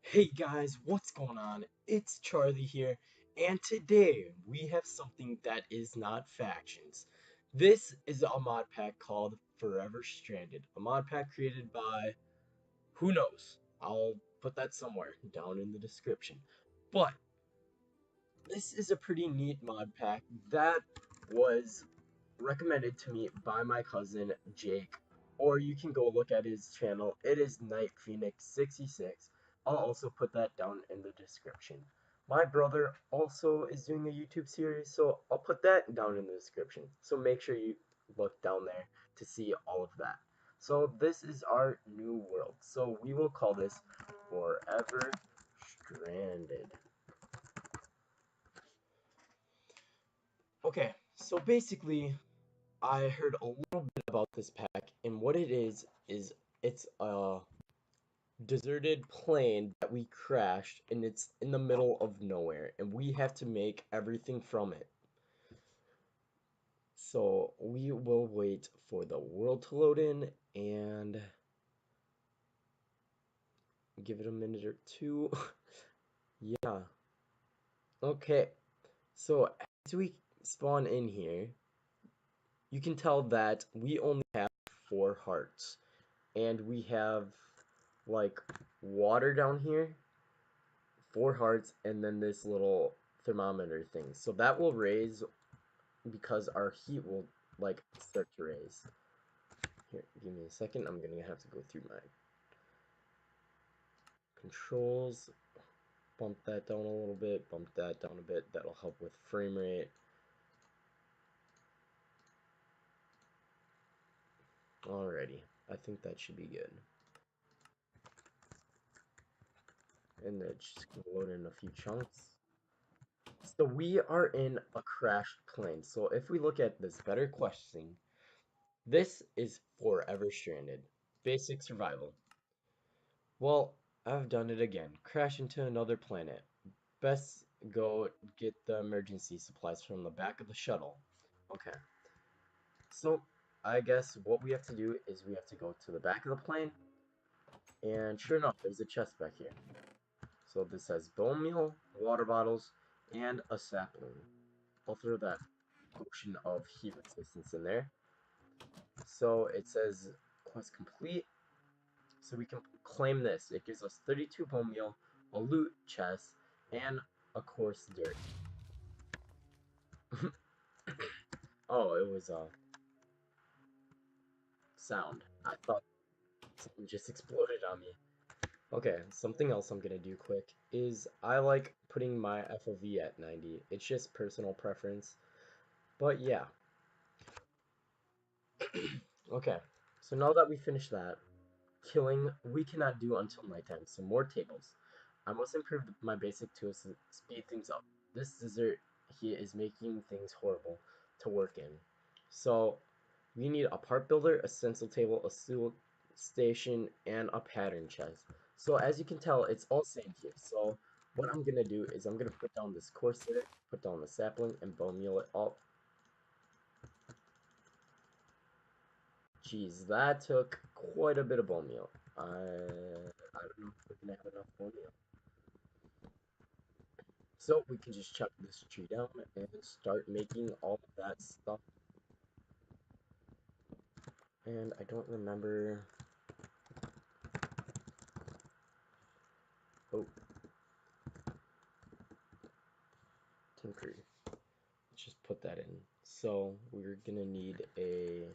Hey guys, what's going on? It's Charlie here, and today we have something that is not factions. This is a mod pack called Forever Stranded, a mod pack created by who knows? I'll put that somewhere down in the description. But this is a pretty neat mod pack that was recommended to me by my cousin Jake, or you can go look at his channel. It is Night Phoenix 66. I'll also put that down in the description. My brother also is doing a YouTube series, so I'll put that down in the description. So make sure you look down there to see all of that. So this is our new world. So we will call this Forever Stranded. Okay, so basically I heard a little bit about this pack, and what it is it's a deserted plane that we crashed, and it's in the middle of nowhere, and we have to make everything from it. So we will wait for the world to load in and give it a minute or two. Yeah. Okay. So as we spawn in here, you can tell that we only have 4 hearts, and we have like water down here, 4 hearts, and then this little thermometer thing. So that will raise because our heat will like start to raise. Here, give me a second. I'm gonna have to go through my controls. Bump that down a little bit, bump that down a bit. That'll help with frame rate. Alrighty, I think that should be good. And then just gonna load in a few chunks. So we are in a crashed plane. So if we look at this better question, this is Forever Stranded. Basic survival. Well, I've done it again. Crash into another planet. Best go get the emergency supplies from the back of the shuttle. Okay, so I guess what we have to do is we have to go to the back of the plane, and sure enough, there's a chest back here. So this has bone meal, water bottles, and a sapling. I'll throw that potion of heat resistance in there. So it says quest complete. So we can claim this. It gives us 32 bone meal, a loot chest, and a coarse dirt. Oh, it was a sound. I thought something just exploded on me. Okay, something else I'm gonna do quick is I like putting my FOV at 90. It's just personal preference. But yeah. Okay, so now that we finished that, killing we cannot do until nighttime, so more tables. I must improve my basic tools to speed things up. This dessert here is making things horrible to work in. So we need a part builder, a stencil table, a stool station, and a pattern chest. So as you can tell, it's all sand here. So what I'm gonna do is I'm gonna put down this corset, put down the sapling, and bone meal it all. Jeez, that took quite a bit of bone meal. I don't know if we're gonna have enough bone meal. So we can just chop this tree down and start making all of that stuff. And I don't remember. Oh, tinkery. Let's just put that in. So we're gonna need a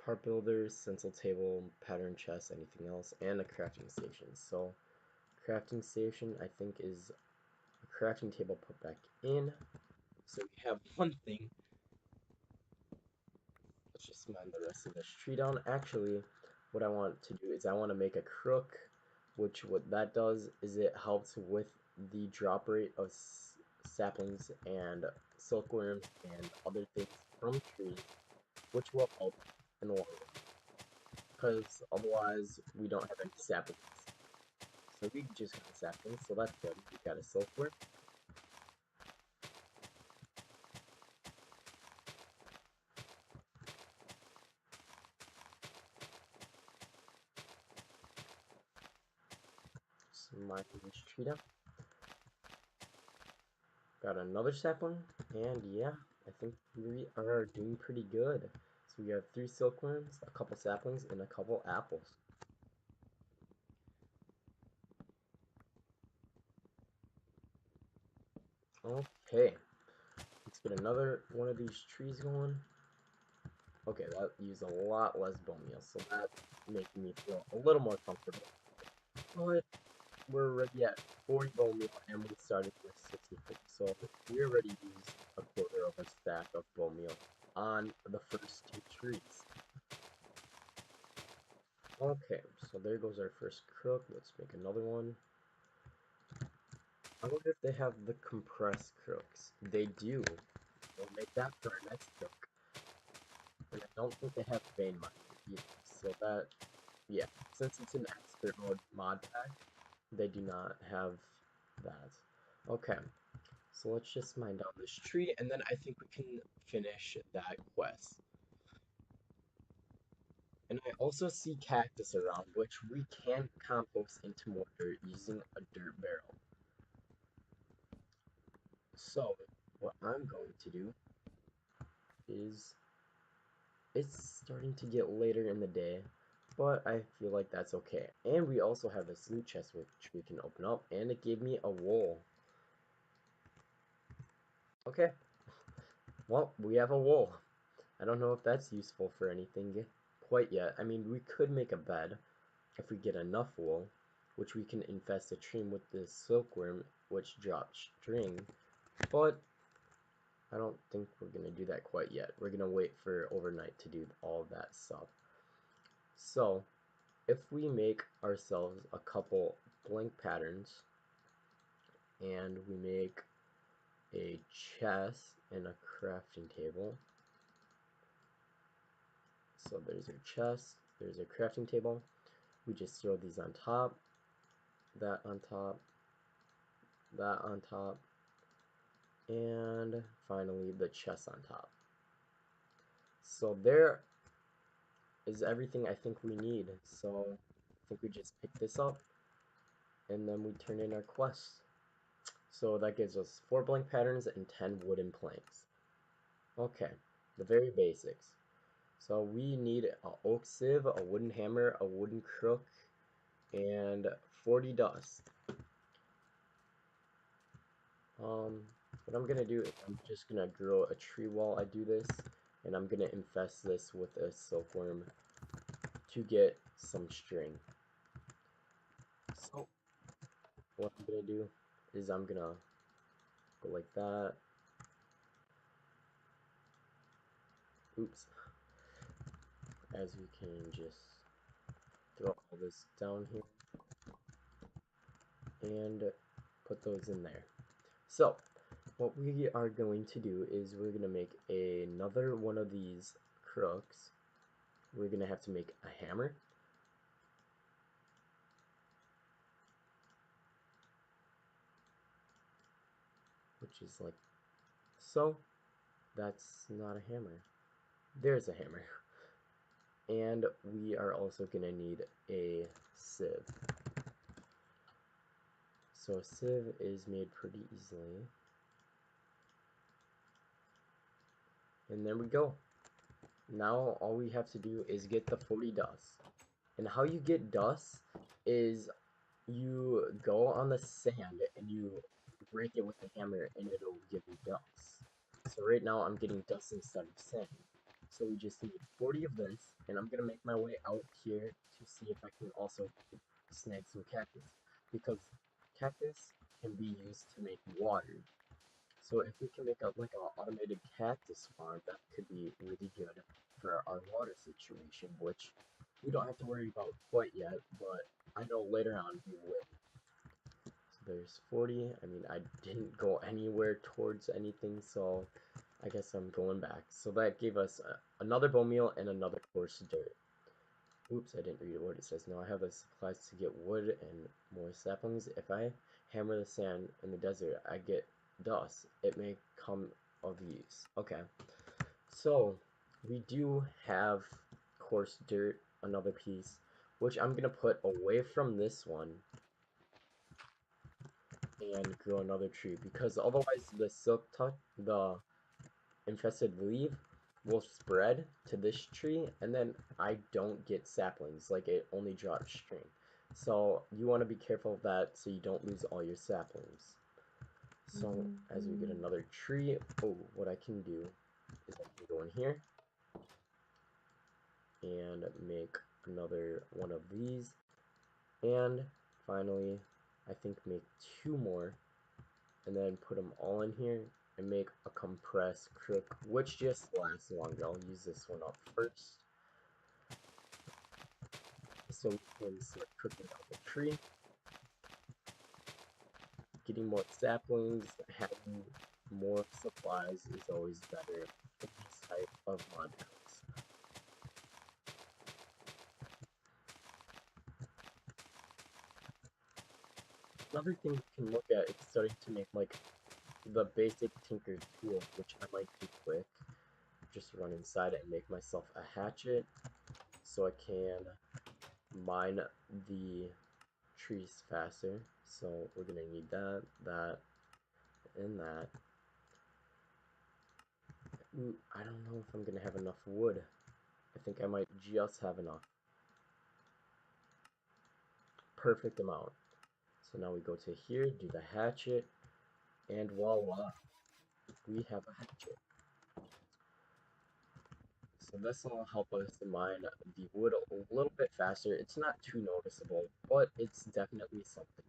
part builder, stencil table, pattern chest, anything else, and a crafting station. So crafting station I think is a crafting table put back in. So we have one thing. Let's just mine the rest of this tree down. Actually, what I want to do is I want to make a crook, which what that does is it helps with the drop rate of saplings and silkworms and other things from trees, which will help in the long run. Because otherwise we don't have any saplings. So we just got saplings, so that's good. We got a silkworm. mine this tree down. Got another sapling, and yeah, I think we are doing pretty good. So we have 3 silkworms, a couple saplings, and a couple apples. Okay, let's get another one of these trees going. Okay, that used a lot less bone meal, so that's making me feel a little more comfortable. But we're already at 40 bone meal, and we started with 64. So we already used a quarter of a stack of bone meal on the first 2 trees. Okay, so there goes our first crook. Let's make another one. I wonder if they have the compressed crooks. They do. We'll make that for our next crook. And I don't think they have vein mining either. So that, yeah, since it's an expert mode mod pack, they do not have that. Okay, so let's just mine down this tree, and then I think we can finish that quest. And I also see cactus around, which we can compost into more dirt using a dirt barrel. So, what I'm going to do is, it's starting to get later in the day, but I feel like that's okay. And we also have this loot chest which we can open up, and it gave me a wool. Okay, well, we have a wool. I don't know if that's useful for anything quite yet. I mean, we could make a bed if we get enough wool, which we can infest a tree with this silkworm, which drops string, but I don't think we're going to do that quite yet. We're going to wait for overnight to do all of that stuff. So, if we make ourselves a couple blank patterns, and we make a chest and a crafting table. So there's our chest, there's our crafting table. We just throw these on top, that on top, that on top, and finally the chest on top. So there is everything I think we need. So I think we just pick this up, and then we turn in our quest. So that gives us 4 blank patterns and 10 wooden planks. Okay, the very basics. So we need an oak sieve, a wooden hammer, a wooden crook, and 40 dust. What I'm gonna do is I'm just gonna grow a tree while I do this, and I'm gonna infest this with a silkworm to get some string. So what I'm gonna do is I'm gonna go like that. Oops. As we can just throw all this down here and put those in there. So what we are going to do is we're going to make another one of these crooks. We're going to have to make a hammer. Which is like so. That's not a hammer. There's a hammer. And we are also going to need a sieve. So a sieve is made pretty easily. And there we go. Now all we have to do is get the 40 dust. And how you get dust is you go on the sand and you break it with a hammer and it'll give you dust. So right now I'm getting dust instead of sand. So we just need 40 of this, and I'm gonna make my way out here to see if I can also snag some cactus, because cactus can be used to make water. So if we can make a like an automated cactus farm, that could be really good for our water situation, which we don't have to worry about quite yet, but I know later on we will. So there's 40. I mean, I didn't go anywhere towards anything, so I guess I'm going back. So that gave us another bone meal and another coarse dirt. Oops, I didn't read what it says. Now I have the supplies to get wood and more saplings. If I hammer the sand in the desert, I get dust. It may come of use. Okay, so we do have coarse dirt, another piece, which I'm gonna put away from this one. and grow another tree because otherwise the silk touch, the infested leaf will spread to this tree and then I don't get saplings, like it only drops string. So you want to be careful of that so you don't lose all your saplings. So as we get another tree, oh, what I can do is I can go in here and make another one of these, and finally I think make two more and then put them all in here and make a compressed crook, which just lasts longer. I'll use this one up first so we can start cooking out the tree. Getting more saplings, having more supplies is always better in this type of mod codes. Another thing you can look at is starting to make like the basic tinker tool, which I might do quick. Just run inside it and make myself a hatchet so I can mine the trees faster. So we're gonna need that, that, and that. Ooh, I don't know if I'm gonna have enough wood. I think I might just have enough. Perfect amount. So now we go to here, do the hatchet, and voila, we have a hatchet. So this will help us mine the wood a little bit faster. It's not too noticeable, but it's definitely something.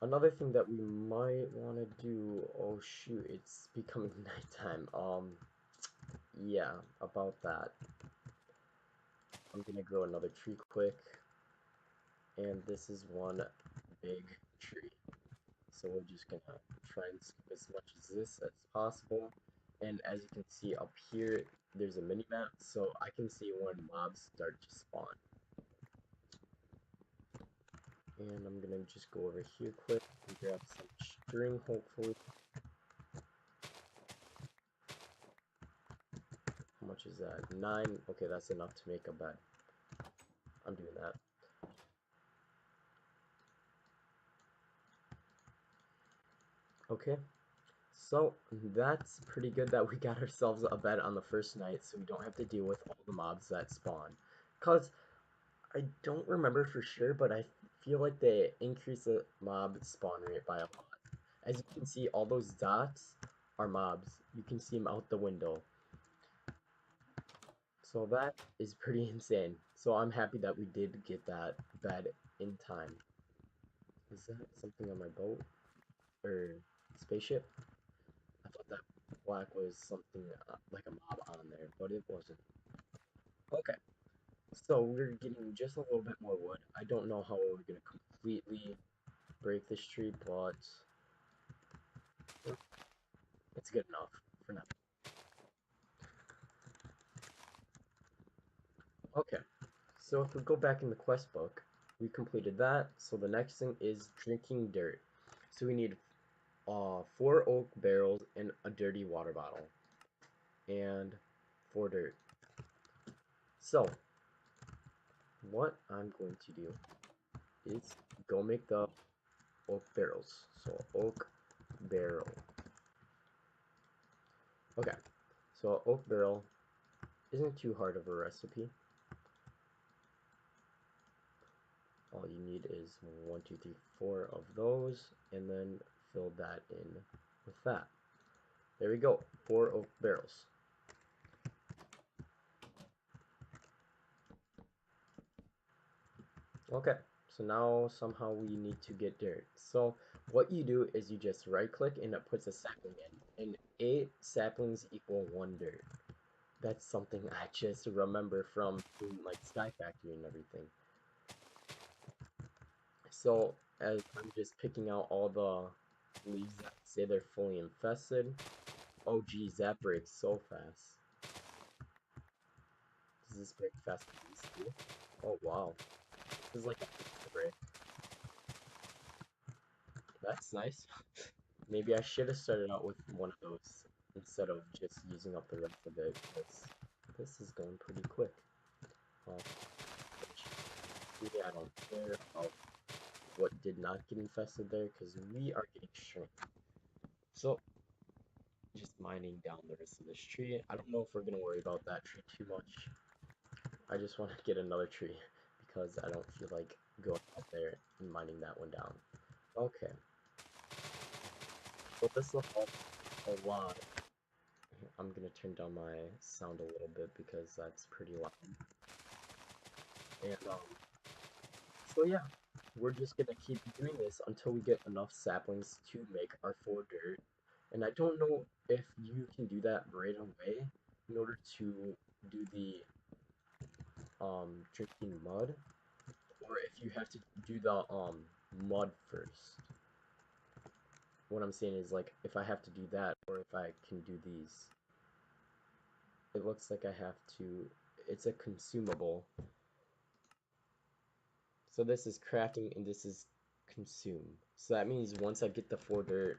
Another thing that we might want to do, oh shoot, it's becoming nighttime. Yeah, about that. I'm gonna grow another tree quick, and this is one big tree. So we're just gonna try and skip as much as this as possible. And as you can see up here, there's a mini map, so I can see when mobs start to spawn. And I'm gonna just go over here quick and grab some string, hopefully. How much is that? 9. Okay, that's enough to make a bed. I'm doing that. Okay, so that's pretty good that we got ourselves a bed on the first night so we don't have to deal with all the mobs that spawn. Because I don't remember for sure, but I feel like they increase the mob spawn rate by a lot. As you can see, all those dots are mobs. You can see them out the window. So that is pretty insane. So I'm happy that we did get that bed in time. Is that something on my boat? Or spaceship? I thought that black was something like a mob on there, but it wasn't. Okay, so we're getting just a little bit more wood. I don't know how we're going to completely break this tree, but it's good enough for now. Okay, so if we go back in the quest book, we completed that. So the next thing is drinking dirt. So we need 4 oak barrels and a dirty water bottle. And 4 dirt. So, what I'm going to do is go make the oak barrels. So, oak barrel. Okay, so oak barrel isn't too hard of a recipe. All you need is 1, 2, 3, 4 of those, and then fill that in with that. There we go, 4 oak barrels. Okay, so now somehow we need to get dirt. So what you do is you just right click and it puts a sapling in, and 8 saplings equal 1 dirt. That's something I just remember from like Sky Factory and everything. So as I'm just picking out all the leaves that say they're fully infested. Oh geez, that breaks so fast. Does this break faster than these two? Oh wow. This is like a pizza break. That's nice. Maybe I should have started out with one of those instead of just using up the rest of it, because this is going pretty quick. Oh, Honestly, I don't care about what did not get infested there because we are getting shrimp. So, just mining down the rest of this tree. I don't know if we're going to worry about that tree too much. I just want to get another tree because I don't feel like going out there and mining that one down. Okay, so this will help a lot. I'm going to turn down my sound a little bit because that's pretty loud. And, so yeah, we're just gonna keep doing this until we get enough saplings to make our full dirt. And I don't know if you can do that right away in order to do the drinking mud, or if you have to do the mud first. What I'm saying is like if I have to do that or if I can do these. It looks like I have to, it's a consumable. So this is crafting and this is consume. So that means once I get the 4 dirt,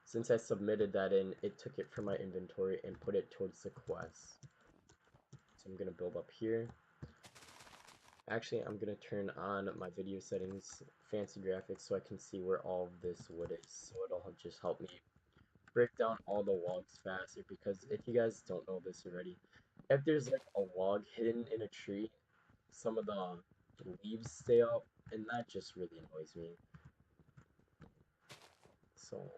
since I submitted that in, it took it from my inventory and put it towards the quest. So I'm gonna build up here. Actually, I'm gonna turn on my video settings, fancy graphics, so I can see where all of this wood is. So it'll just help me break down all the logs faster, because if you guys don't know this already, if there's like a log hidden in a tree, some of the leaves stay up, and that just really annoys me. So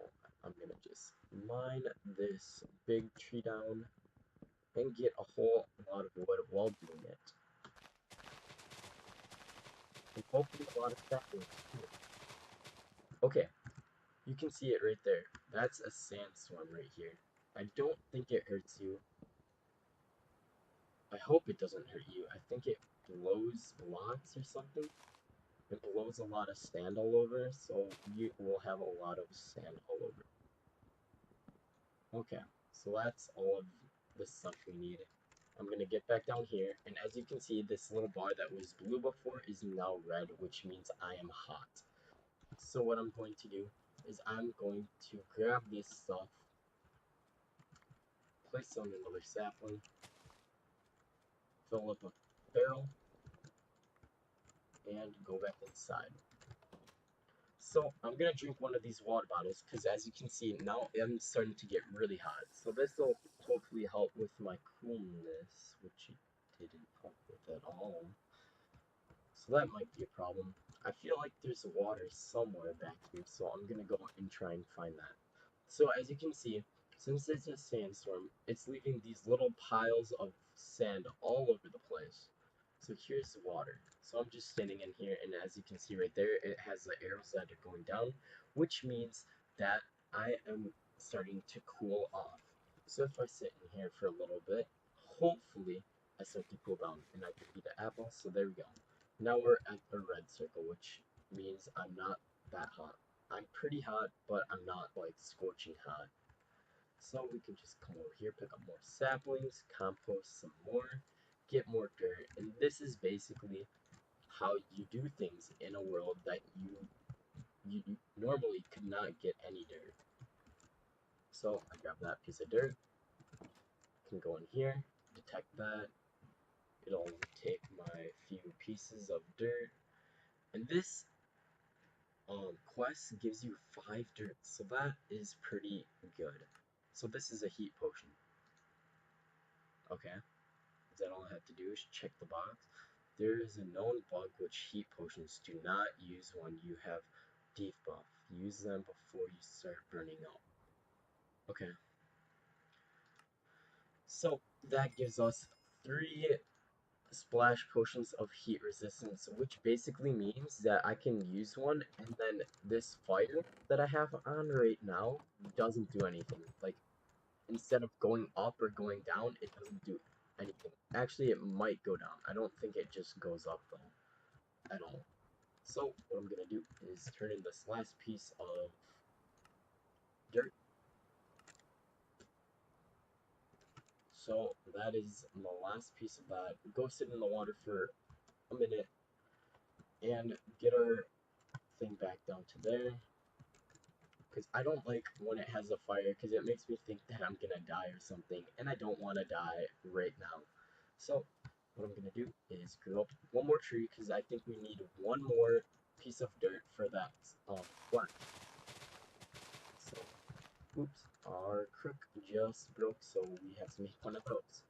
I'm gonna just mine this big tree down and get a whole lot of wood while doing it. And hopefully a lot of saplings too. Okay, you can see it right there. That's a sandstorm right here. I don't think it hurts you. I hope it doesn't hurt you. I think it blows lots or something. It blows a lot of sand all over, so you will have a lot of sand all over. Okay, so that's all of the stuff we need. I'm gonna get back down here, and as you can see, this little bar that was blue before is now red, which means I am hot. So what I'm going to do is I'm going to grab this stuff, place it on another sapling, fill up a barrel, and go back inside. So I'm gonna drink one of these water bottles because as you can see now I'm starting to get really hot. So this will hopefully help with my coolness, which it didn't help with at all. So that might be a problem. I feel like there's water somewhere back here, so I'm gonna go and try and find that. So as you can see, since it's a sandstorm, it's leaving these little piles of sand all over the place. So here's the water. So I'm just standing in here, and as you can see right there, it has the arrows that are going down, which means that I am starting to cool off. So if I sit in here for a little bit, hopefully I start to cool down, and I can eat an apple. So there we go. Now we're at the red circle, which means I'm not that hot. I'm pretty hot, but I'm not like scorching hot. So we can just come over here, pick up more saplings, compost some more, get more dirt, and this is basically how you do things in a world that you normally could not get any dirt. So I grab that piece of dirt, can go in here, detect that, it'll take my few pieces of dirt, and this quest gives you 5 dirt, so that is pretty good. So this is a heat potion. Okay, is that all I have to do is check the box? There is a known bug which heat potions do not use when you have debuff. Use them before you start burning out. Okay, so that gives us 3 splash potions of heat resistance, which basically means that I can use one and then this fire that I have on right now doesn't do anything. Like, instead of going up or going down, it doesn't do anything. Actually, it might go down. I don't think it just goes up though, at all. So what I'm gonna do is turn in this last piece of dirt. So that is the last piece of that. Go sit in the water for a minute and get our thing back down to there. Because I don't like when it has a fire because it makes me think that I'm gonna die or something, and I don't want to die right now. So what I'm gonna do is grow up one more tree because I think we need one more piece of dirt for that plant. So, oops, our crook just broke, so we have to make one of those.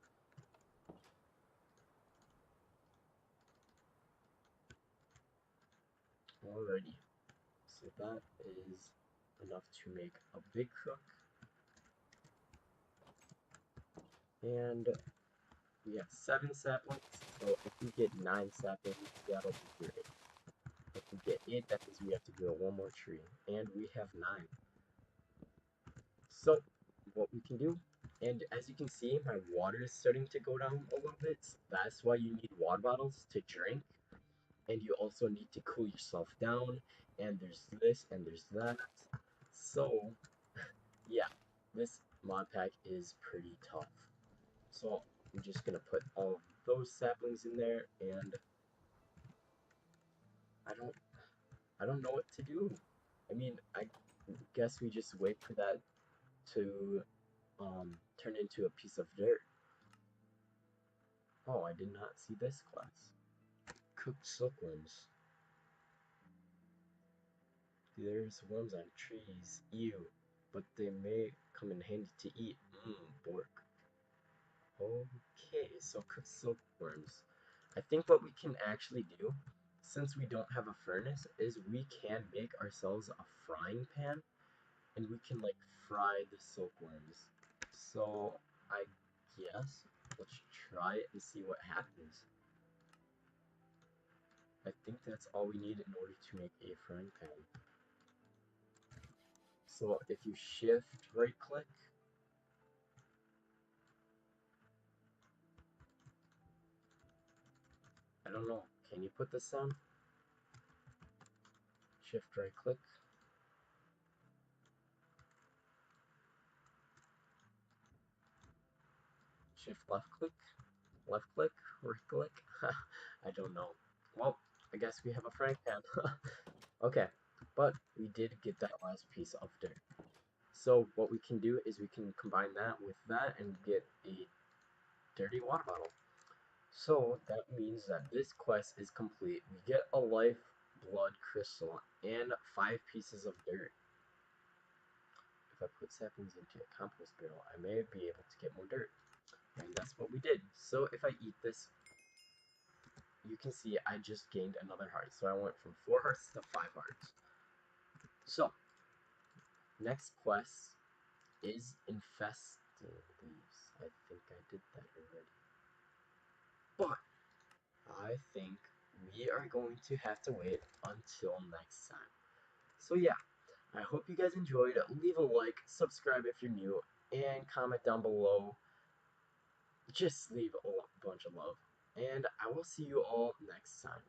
Alrighty, so that is enough to make a big crook, and we have 7 saplings, so if we get 9 saplings, that'll be great. If we get 8, that means we have to grow one more tree, and we have 9. So, what we can do, and as you can see, my water is starting to go down a little bit. That's why you need water bottles to drink, and you also need to cool yourself down, and there's this, and there's that. So, yeah, this mod pack is pretty tough. So, I'm just gonna put all of those saplings in there, and I don't, I don't know what to do. I mean, I guess we just wait for that to turn into a piece of dirt. Oh, I did not see this class. Cooked silkworms. There's worms on trees. Ew. But they may come in handy to eat. Bork. Okay, so cooked silkworms. I think what we can actually do, since we don't have a furnace, is we can make ourselves a frying pan, and we can, like, fry the silkworms. So, I guess, let's try it and see what happens. I think that's all we need in order to make a frying pan. So if you shift right click, I don't know, can you put this on? Shift right click. Shift left click. Left click, right click. I don't know. Well, I guess we have a frying pan. Okay, but we did get that last piece of dirt. So what we can do is we can combine that with that and get a dirty water bottle. So that means that this quest is complete. We get a life blood crystal and 5 pieces of dirt. If I put saplings into a compost barrel, I may be able to get more dirt. And that's what we did. So if I eat this, you can see I just gained another heart. So I went from 4 hearts to 5 hearts. So, next quest is infesting leaves. I think I did that already. But I think we are going to have to wait until next time. So yeah, I hope you guys enjoyed. Leave a like, subscribe if you're new, and comment down below. Just leave a bunch of love. And I will see you all next time.